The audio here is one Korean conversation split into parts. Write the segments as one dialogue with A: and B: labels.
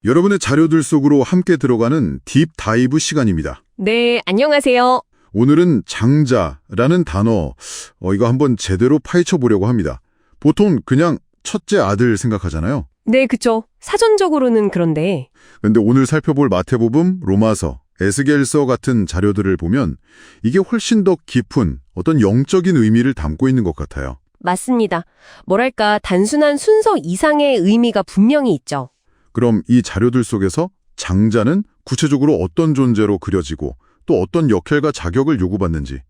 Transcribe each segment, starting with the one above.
A: 여러분의 자료들 속으로 함께 들어가는 딥 다이브 시간입니다.
B: 네, 안녕하세요.
A: 오늘은 장자라는 단어, 이거 한번 제대로 파헤쳐 보려고 합니다. 보통 그냥 첫째 아들 생각하잖아요.
B: 네, 그쵸. 사전적으로는 그런데
A: 근데 오늘 살펴볼 마태복음, 로마서, 에스겔서 같은 자료들을 보면 이게 훨씬 더 깊은 어떤 영적인 의미를 담고 있는 것 같아요.
B: 맞습니다. 뭐랄까 단순한 순서 이상의 의미가 분명히 있죠.
A: 그럼 이 자료들 속에서 장자는 구체적으로 어떤 존재로 그려지고 또 어떤 역할과 자격을 요구받는지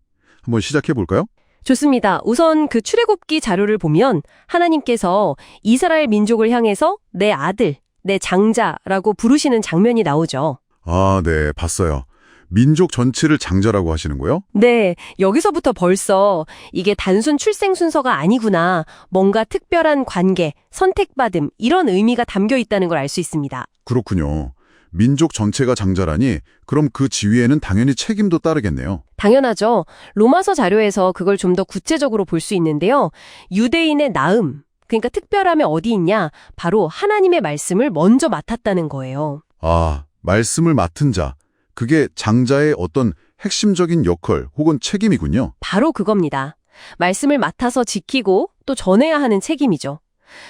A: 한번 시작해 볼까요?
B: 좋습니다. 우선 그 출애굽기 자료를 보면 하나님께서 이스라엘 민족을 향해서 내 아들, 내 장자라고 부르시는 장면이 나오죠.
A: 아, 네, 봤어요. 민족 전체를 장자라고 하시는 거요?
B: 네, 여기서부터 벌써 이게 단순 출생 순서가 아니구나. 뭔가 특별한 관계, 선택받음 이런 의미가 담겨 있다는 걸 알 수 있습니다.
A: 그렇군요. 민족 전체가 장자라니 그럼 그 지위에는 당연히 책임도 따르겠네요.
B: 당연하죠. 로마서 자료에서 그걸 좀 더 구체적으로 볼 수 있는데요. 유대인의 나음, 그러니까 특별함이 어디 있냐? 바로 하나님의 말씀을 먼저 맡았다는 거예요.
A: 아, 말씀을 맡은 자. 그게 장자의 어떤 핵심적인 역할 혹은 책임이군요.
B: 바로 그겁니다. 말씀을 맡아서 지키고 또 전해야 하는 책임이죠.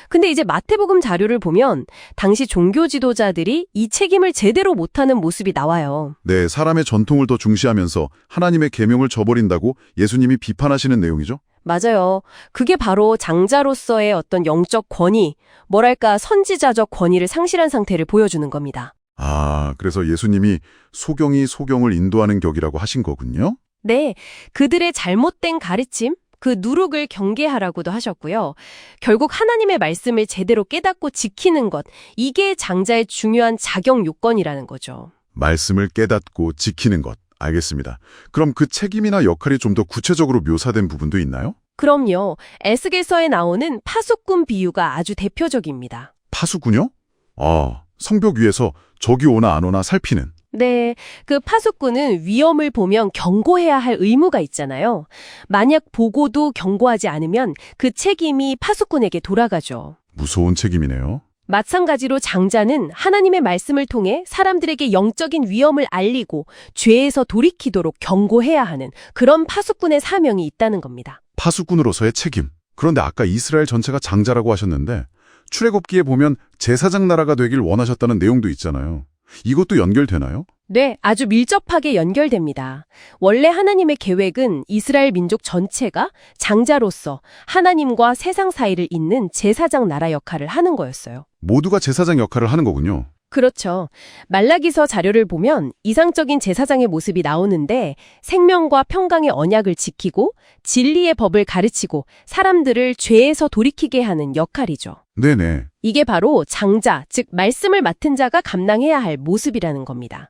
B: 근데 이제 마태복음 자료를 보면 당시 종교 지도자들이 이 책임을 제대로 못하는 모습이 나와요.
A: 네, 사람의 전통을 더 중시하면서 하나님의 계명을 저버린다고 예수님이 비판하시는 내용이죠.
B: 맞아요. 그게 바로 장자로서의 어떤 영적 권위, 뭐랄까 선지자적 권위를 상실한 상태를 보여주는 겁니다.
A: 아, 그래서 예수님이 소경이 소경을 인도하는 격이라고 하신 거군요?
B: 네, 그들의 잘못된 가르침, 그 누룩을 경계하라고도 하셨고요. 결국 하나님의 말씀을 제대로 깨닫고 지키는 것, 이게 장자의 중요한 자격 요건이라는 거죠.
A: 말씀을 깨닫고 지키는 것. 알겠습니다. 그럼 그 책임이나 역할이 좀 더 구체적으로 묘사된 부분도 있나요?
B: 그럼요. 에스겔서에 나오는 파수꾼 비유가 아주 대표적입니다.
A: 파수꾼요? 아, 성벽 위에서 적이 오나 안 오나 살피는.
B: 네, 그 파수꾼은 위험을 보면 경고해야 할 의무가 있잖아요. 만약 보고도 경고하지 않으면 그 책임이 파수꾼에게 돌아가죠.
A: 무서운 책임이네요.
B: 마찬가지로 장자는 하나님의 말씀을 통해 사람들에게 영적인 위험을 알리고 죄에서 돌이키도록 경고해야 하는 그런 파수꾼의 사명이 있다는 겁니다.
A: 파수꾼으로서의 책임. 그런데 아까 이스라엘 전체가 장자라고 하셨는데 출애굽기에 보면 제사장 나라가 되길 원하셨다는 내용도 있잖아요. 이것도 연결되나요?
B: 네, 아주 밀접하게 연결됩니다. 원래 하나님의 계획은 이스라엘 민족 전체가 장자로서 하나님과 세상 사이를 잇는 제사장 나라 역할을 하는 거였어요.
A: 모두가 제사장 역할을 하는 거군요.
B: 그렇죠. 말라기서 자료를 보면 이상적인 제사장의 모습이 나오는데 생명과 평강의 언약을 지키고 진리의 법을 가르치고 사람들을 죄에서 돌이키게 하는 역할이죠.
A: 네네.
B: 이게 바로 장자, 즉 말씀을 맡은 자가 감당해야 할 모습이라는 겁니다.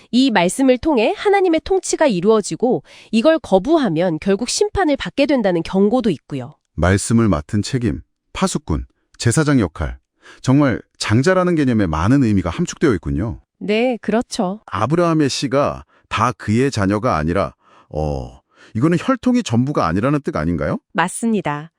B: 이 말씀을 통해 하나님의 통치가 이루어지고 이걸 거부하면 결국 심판을 받게 된다는 경고도 있고요.
A: 말씀을 맡은 책임, 파수꾼, 제사장 역할. 정말 장자라는 개념에 많은 의미가 함축되어 있군요.
B: 네, 그렇죠.
A: 아브라함의 씨가 다 그의 자녀가 아니라 이거는 혈통이 전부가 아니라는 뜻 아닌가요?
B: 맞습니다.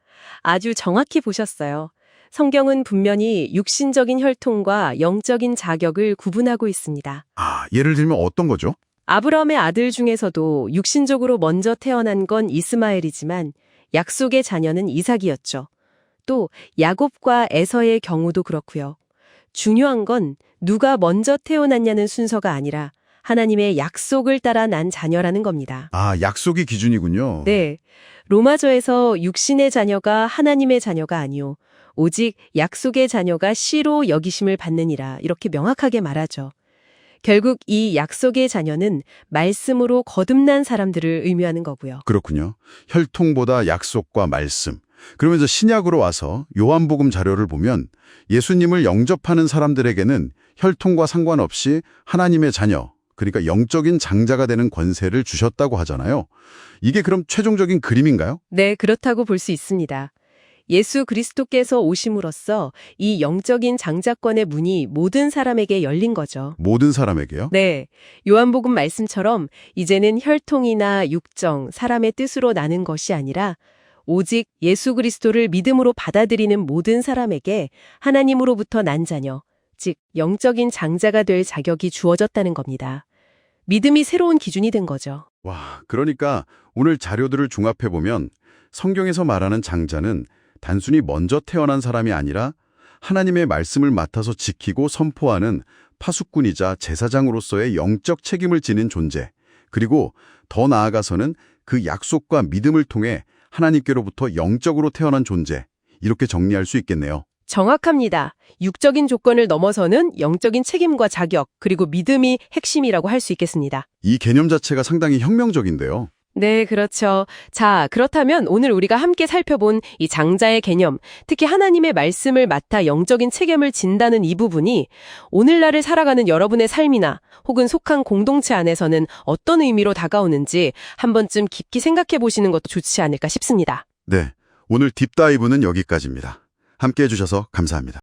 B: 아주 정확히 보셨어요. 성경은 분명히 육신적인 혈통과 영적인 자격을 구분하고 있습니다.
A: 아, 예를 들면 어떤 거죠?
B: 아브라함의 아들 중에서도 육신적으로 먼저 태어난 건 이스마엘이지만 약속의 자녀는 이삭이었죠. 또 야곱과 에서의 경우도 그렇고요. 중요한 건 누가 먼저 태어났냐는 순서가 아니라 하나님의 약속을 따라 난 자녀라는 겁니다.
A: 아, 약속이 기준이군요.
B: 네, 로마서에서 육신의 자녀가 하나님의 자녀가 아니요 오직 약속의 자녀가 씨로 여기심을 받느니라 이렇게 명확하게 말하죠. 결국 이 약속의 자녀는 말씀으로 거듭난 사람들을 의미하는 거고요.
A: 그렇군요. 혈통보다 약속과 말씀. 그러면서 신약으로 와서 요한복음 자료를 보면 예수님을 영접하는 사람들에게는 혈통과 상관없이 하나님의 자녀, 그러니까 영적인 장자가 되는 권세를 주셨다고 하잖아요. 이게 그럼 최종적인 그림인가요?
B: 네, 그렇다고 볼 수 있습니다. 예수 그리스도께서 오심으로써 이 영적인 장자권의 문이 모든 사람에게 열린 거죠.
A: 모든 사람에게요?
B: 네, 요한복음 말씀처럼 이제는 혈통이나 육정, 사람의 뜻으로 나는 것이 아니라 오직 예수 그리스도를 믿음으로 받아들이는 모든 사람에게 하나님으로부터 난 자녀, 즉 영적인 장자가 될 자격이 주어졌다는 겁니다. 믿음이 새로운 기준이 된 거죠.
A: 와, 그러니까 오늘 자료들을 종합해보면 성경에서 말하는 장자는 단순히 먼저 태어난 사람이 아니라 하나님의 말씀을 맡아서 지키고 선포하는 파수꾼이자 제사장으로서의 영적 책임을 지닌 존재, 그리고 더 나아가서는 그 약속과 믿음을 통해 하나님께로부터 영적으로 태어난 존재, 이렇게 정리할 수 있겠네요.
B: 정확합니다. 육적인 조건을 넘어서는 영적인 책임과 자격, 그리고 믿음이 핵심이라고 할 수 있겠습니다.
A: 이 개념 자체가 상당히 혁명적인데요.
B: 네, 그렇죠. 자, 그렇다면 오늘 우리가 함께 살펴본 이 장자의 개념, 특히 하나님의 말씀을 맡아 영적인 책임을 진다는 이 부분이 오늘날을 살아가는 여러분의 삶이나 혹은 속한 공동체 안에서는 어떤 의미로 다가오는지 한 번쯤 깊이 생각해 보시는 것도 좋지 않을까 싶습니다.
A: 네, 오늘 딥다이브는 여기까지입니다. 함께 해주셔서 감사합니다.